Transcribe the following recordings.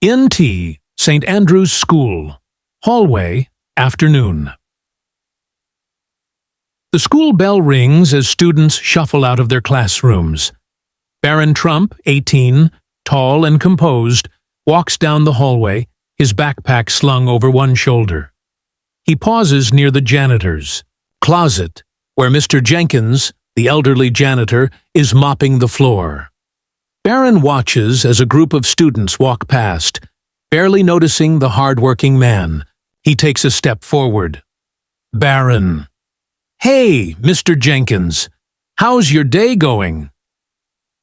NT, St. Andrew's School. Hallway, afternoon. The school bell rings as students shuffle out of their classrooms. Barron Trump, 18, tall and composed, walks down the hallway, his backpack slung over one shoulder. He pauses near the janitor's closet, where Mr. Jenkins, the elderly janitor, is mopping the floor. Barron watches as a group of students walk past, barely noticing the hard-working man. He takes a step forward. Barron. "Hey, Mr. Jenkins. How's your day going?"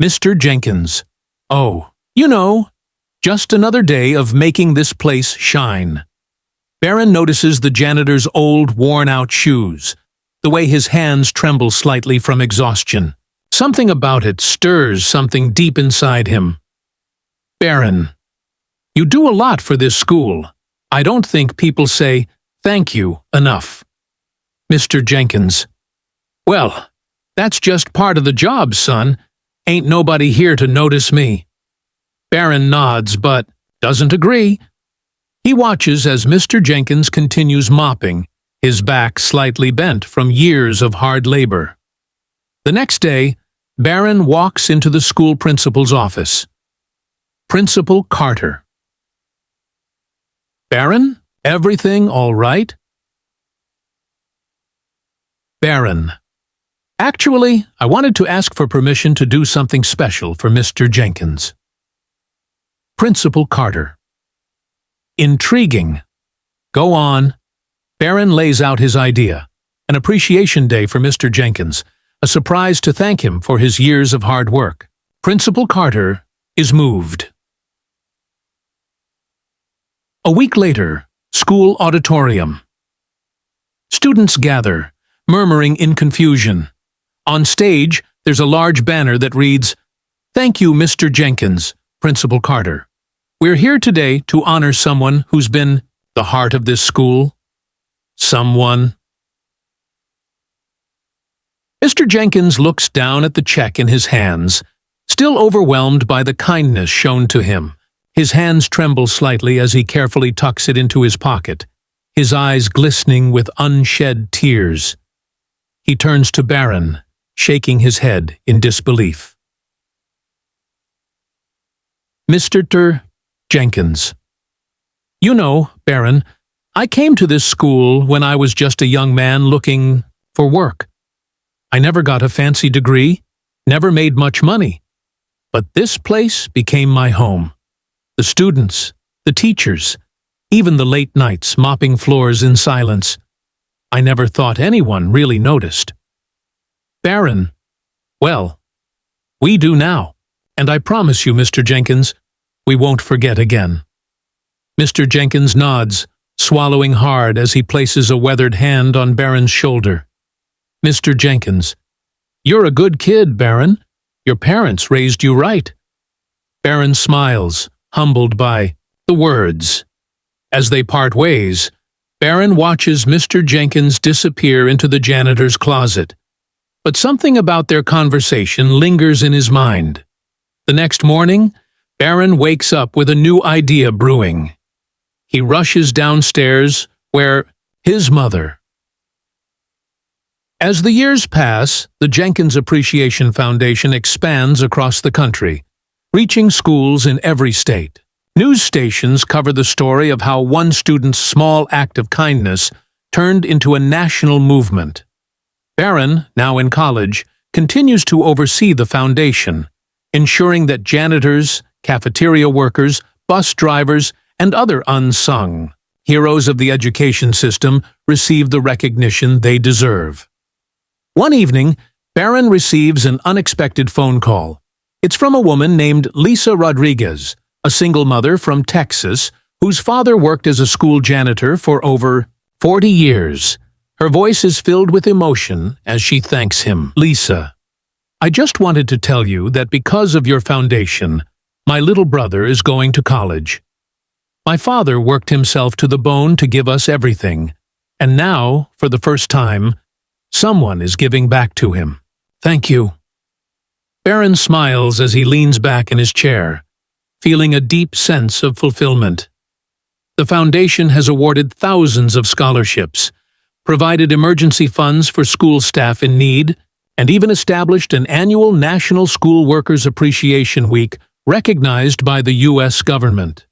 Mr. Jenkins. "Oh, you know, just another day of making this place shine." Barron notices the janitor's old, worn-out shoes, the way his hands tremble slightly from exhaustion. Something about it stirs something deep inside him. Barron. "You do a lot for this school. I don't think people say thank you enough." Mr. Jenkins. "Well, that's just part of the job, son. Ain't nobody here to notice me." Barron nods, but doesn't agree. He watches as Mr. Jenkins continues mopping, his back slightly bent from years of hard labor. The next day, Barron walks into the school principal's office. Principal Carter. "Barron, everything all right?" Barron. "Actually, I wanted to ask for permission to do something special for Mr. Jenkins." Principal Carter. "Intriguing. Go on." Barron lays out his idea. An appreciation day for Mr. Jenkins, a surprise to thank him for his years of hard work. Principal Carter is moved. A week later, school auditorium. Students gather, murmuring in confusion. On stage, there's a large banner that reads, "Thank you, Mr. Jenkins, Principal Carter. We're here today to honor someone who's been the heart of this school." Someone. Mr. Jenkins looks down at the check in his hands, still overwhelmed by the kindness shown to him. His hands tremble slightly as he carefully tucks it into his pocket, his eyes glistening with unshed tears. He turns to Barron, shaking his head in disbelief. Mr. Jenkins. "You know, Barron, I came to this school when I was just a young man looking for work. I never got a fancy degree, never made much money. But this place became my home. The students, the teachers, even the late nights mopping floors in silence. I never thought anyone really noticed." Barron. "Well, we do now, and I promise you, Mr. Jenkins, we won't forget again." Mr. Jenkins nods, swallowing hard as he places a weathered hand on Barron's shoulder. Mr. Jenkins. "You're a good kid, Barron. Your parents raised you right." Barron smiles, humbled by the words. As they part ways, Barron watches Mr. Jenkins disappear into the janitor's closet. But something about their conversation lingers in his mind. The next morning, Barron wakes up with a new idea brewing. He rushes downstairs, where his mother. As the years pass, the Jenkins Appreciation Foundation expands across the country, reaching schools in every state. News stations cover the story of how one student's small act of kindness turned into a national movement. Barron, now in college, continues to oversee the foundation, ensuring that janitors, cafeteria workers, bus drivers, and other unsung heroes of the education system receive the recognition they deserve. One evening, Barron receives an unexpected phone call. It's from a woman named Lisa Rodriguez, a single mother from Texas whose father worked as a school janitor for over 40 years. Her voice is filled with emotion as she thanks him. "Lisa, I just wanted to tell you that because of your foundation, my little brother is going to college. My father worked himself to the bone to give us everything, and now, for the first time, someone is giving back to him. Thank you." Barron smiles as he leans back in his chair, feeling a deep sense of fulfillment. The foundation has awarded thousands of scholarships, provided emergency funds for school staff in need, and even established an annual National School Workers Appreciation Week recognized by the U.S. government.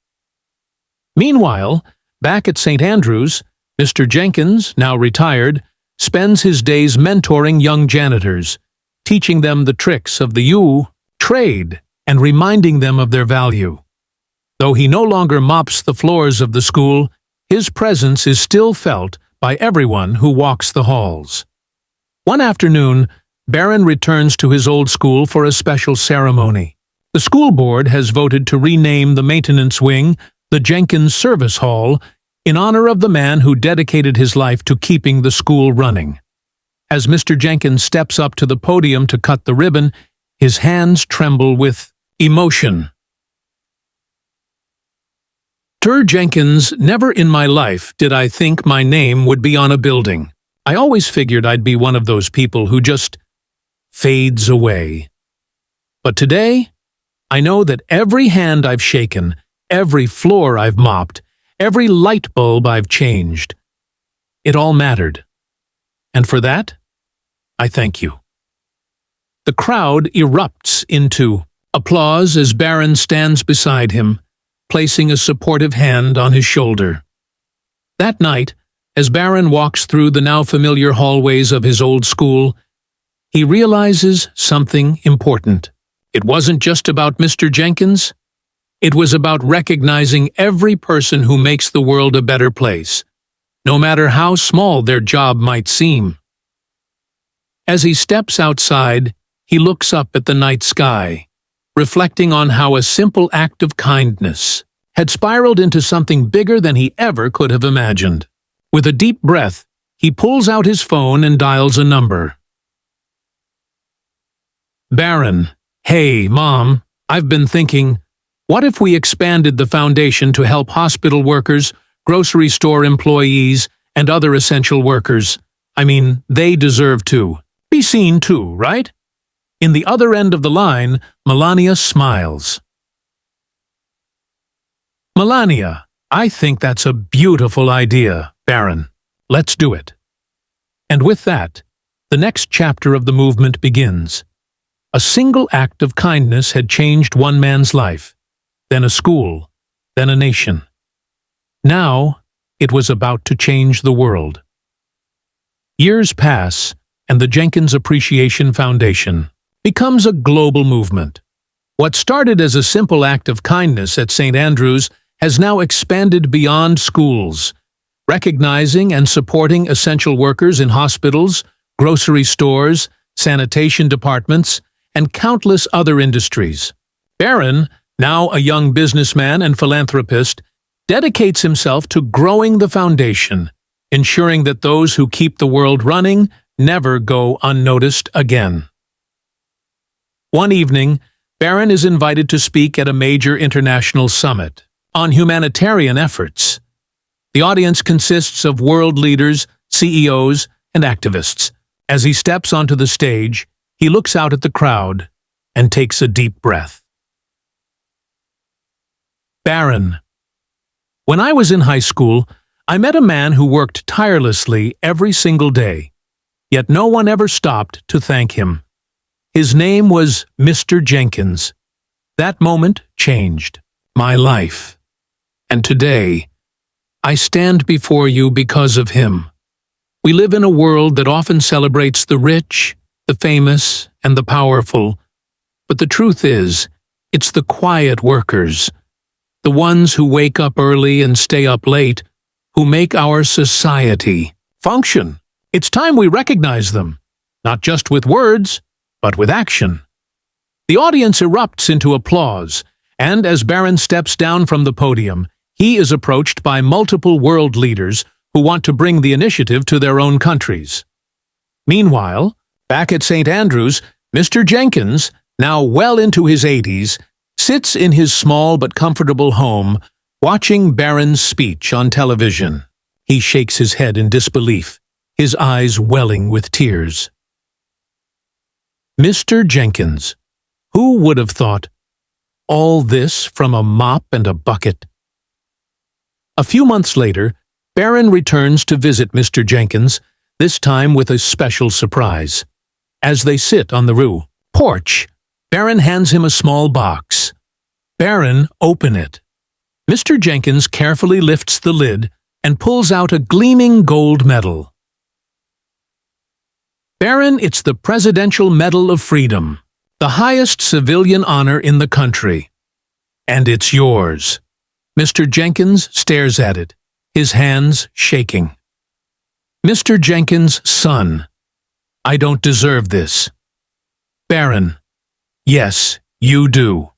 Meanwhile, back at St. Andrews, Mr. Jenkins, now retired, spends his days mentoring young janitors, teaching them the tricks of the trade and reminding them of their value. Though he no longer mops the floors of the school, his presence is still felt by everyone who walks the halls. One afternoon, Barron returns to his old school for a special ceremony. The school board has voted to rename the maintenance wing the Jenkins Service Hall in honor of the man who dedicated his life to keeping the school running. As Mr. Jenkins steps up to the podium to cut the ribbon, his hands tremble with emotion. Mr. Jenkins, never in my life did I think my name would be on a building. I always figured I'd be one of those people who just fades away. But today, I know that every hand I've shaken, every floor I've mopped, every light bulb I've changed, it all mattered. And for that, I thank you. The crowd erupts into applause as Barron stands beside him, placing a supportive hand on his shoulder. That night, as Barron walks through the now familiar hallways of his old school, he realizes something important. It wasn't just about Mr. Jenkins. It was about recognizing every person who makes the world a better place, no matter how small their job might seem. As he steps outside, he looks up at the night sky, reflecting on how a simple act of kindness had spiraled into something bigger than he ever could have imagined. With a deep breath, he pulls out his phone and dials a number. Barron, hey, Mom, I've been thinking, what if we expanded the foundation to help hospital workers, grocery store employees, and other essential workers? I mean, they deserve to be seen too, right? In the other end of the line, Melania smiles. Melania, I think that's a beautiful idea, Barron. Let's do it. And with that, the next chapter of the movement begins. A single act of kindness had changed one man's life, then a school, then a nation. Now, it was about to change the world. Years pass, and the Jenkins Appreciation Foundation becomes a global movement. What started as a simple act of kindness at St. Andrews has now expanded beyond schools, recognizing and supporting essential workers in hospitals, grocery stores, sanitation departments, and countless other industries. Barron, now a young businessman and philanthropist, dedicates himself to growing the foundation, ensuring that those who keep the world running never go unnoticed again. One evening, Barron is invited to speak at a major international summit on humanitarian efforts. The audience consists of world leaders, CEOs, and activists. As he steps onto the stage, he looks out at the crowd and takes a deep breath. Barron. When I was in high school, I met a man who worked tirelessly every single day, yet no one ever stopped to thank him. His name was Mr. Jenkins. That moment changed my life. And today, I stand before you because of him. We live in a world that often celebrates the rich, the famous, and the powerful. But the truth is, it's the quiet workers, the ones who wake up early and stay up late, who make our society function. It's time we recognize them, not just with words, but with action. The audience erupts into applause, and as Barron steps down from the podium, he is approached by multiple world leaders who want to bring the initiative to their own countries. Meanwhile, back at St. Andrews, Mr. Jenkins, now well into his 80s, sits in his small but comfortable home, watching Barron's speech on television. He shakes his head in disbelief, his eyes welling with tears. Mr. Jenkins. Who would have thought? all this from a mop and a bucket. A few months later, Barron returns to visit Mr. Jenkins, this time with a special surprise. As they sit on the porch, Barron hands him a small box. Barron, open it. Mr. Jenkins carefully lifts the lid and pulls out a gleaming gold medal. Barron, it's the Presidential Medal of Freedom, the highest civilian honor in the country. And it's yours. Mr. Jenkins stares at it, his hands shaking. Mr. Jenkins' son, I don't deserve this. Barron, yes, you do.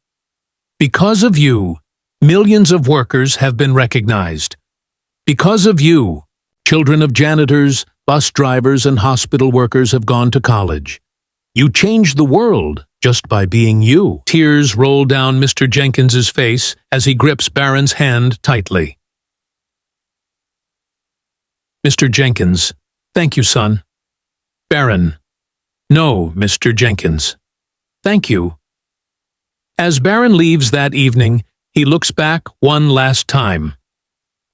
Because of you, millions of workers have been recognized. Because of you, children of janitors, bus drivers, and hospital workers have gone to college. You changed the world just by being you. Tears roll down Mr. Jenkins's face as he grips Barron's hand tightly. Mr. Jenkins, thank you, son. Barron, no, Mr. Jenkins. Thank you. As Barron leaves that evening, he looks back one last time.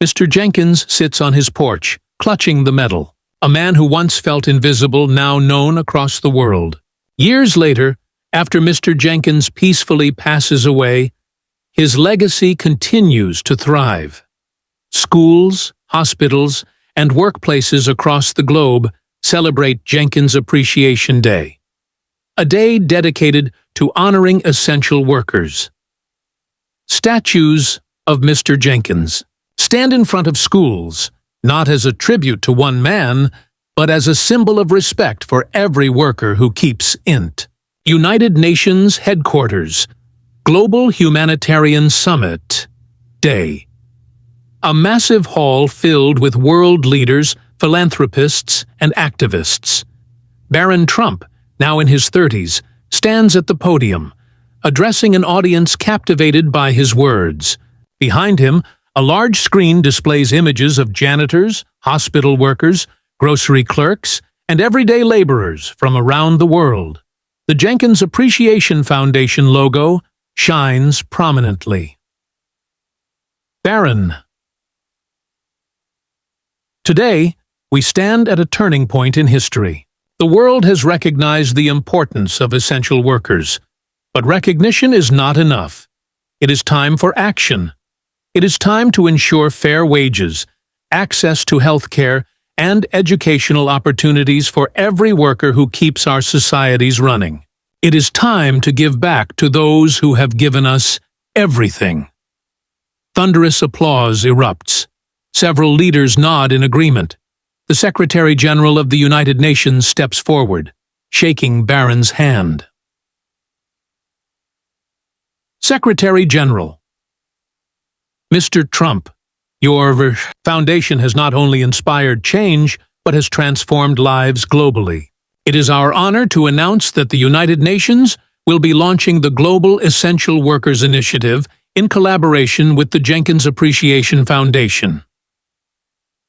Mr. Jenkins sits on his porch, clutching the medal. A man who once felt invisible, now known across the world. Years later, after Mr. Jenkins peacefully passes away, his legacy continues to thrive. Schools, hospitals, and workplaces across the globe celebrate Jenkins Appreciation Day, a day dedicated to honoring essential workers. Statues of Mr. Jenkins stand in front of schools, not as a tribute to one man, but as a symbol of respect for every worker who keeps int. United Nations Headquarters, Global Humanitarian Summit Day. A massive hall filled with world leaders, philanthropists, and activists. Barron Trump, now in his 30s, stands at the podium, addressing an audience captivated by his words. Behind him, a large screen displays images of janitors, hospital workers, grocery clerks, and everyday laborers from around the world. The Jenkins Appreciation Foundation logo shines prominently. Barron. Today, we stand at a turning point in history. The world has recognized the importance of essential workers, but recognition is not enough. It is time for action. It is time to ensure fair wages, access to health care, and educational opportunities for every worker who keeps our societies running. It is time to give back to those who have given us everything. Thunderous applause erupts. Several leaders nod in agreement. The Secretary General of the United Nations steps forward, shaking Barron's hand. Secretary General. Mr. Trump, your foundation has not only inspired change, but has transformed lives globally. It is our honor to announce that the United Nations will be launching the Global Essential Workers Initiative in collaboration with the Jenkins Appreciation Foundation.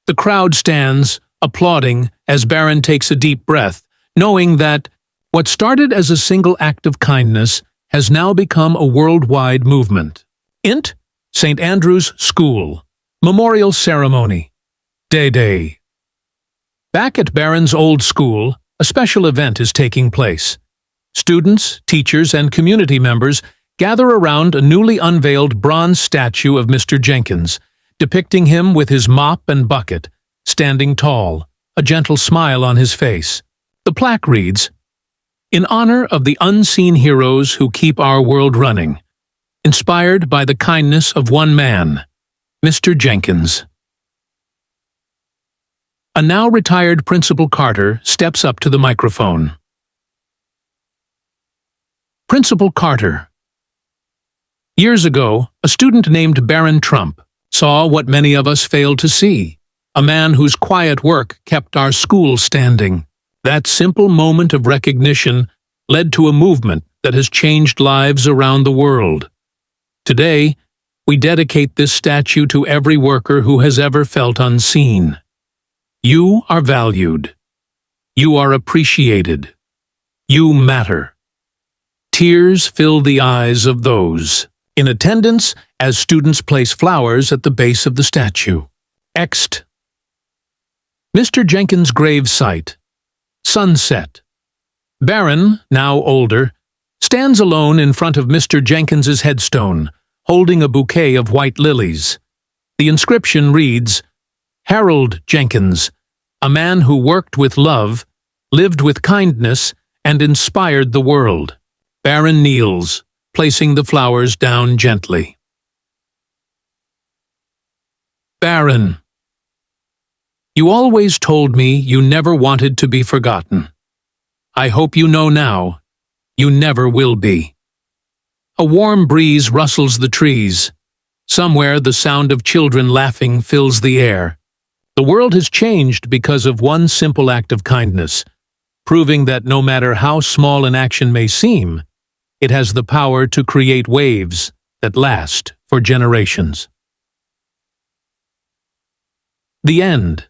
The crowd stands, applauding as Barron takes a deep breath, knowing that what started as a single act of kindness has now become a worldwide movement. Int. St. Andrew's School. Memorial Ceremony. Day. Back at Barron's old school, a special event is taking place. Students, teachers, and community members gather around a newly unveiled bronze statue of Mr. Jenkins, depicting him with his mop and bucket, standing tall, a gentle smile on his face. The plaque reads, "In honor of the unseen heroes who keep our world running, inspired by the kindness of one man, Mr. Jenkins." A now retired Principal Carter steps up to the microphone. Principal Carter. Years ago, a student named Barron Trump saw what many of us failed to see, a man whose quiet work kept our school standing. That simple moment of recognition led to a movement that has changed lives around the world. Today, we dedicate this statue to every worker who has ever felt unseen. You are valued. You are appreciated. You matter. Tears fill the eyes of those In attendance as students place flowers at the base of the statue. Ext. Mr. Jenkins' grave site. Sunset. Barron, now older, stands alone in front of Mr. Jenkins's headstone, holding a bouquet of white lilies. The inscription reads, Harold Jenkins, a man who worked with love, lived with kindness, and inspired the world. Barron kneels, placing the flowers down gently. Barron. You always told me you never wanted to be forgotten. I hope you know now, you never will be. A warm breeze rustles the trees. Somewhere the sound of children laughing fills the air. The world has changed because of one simple act of kindness, proving that no matter how small an action may seem, it has the power to create waves that last for generations. The end.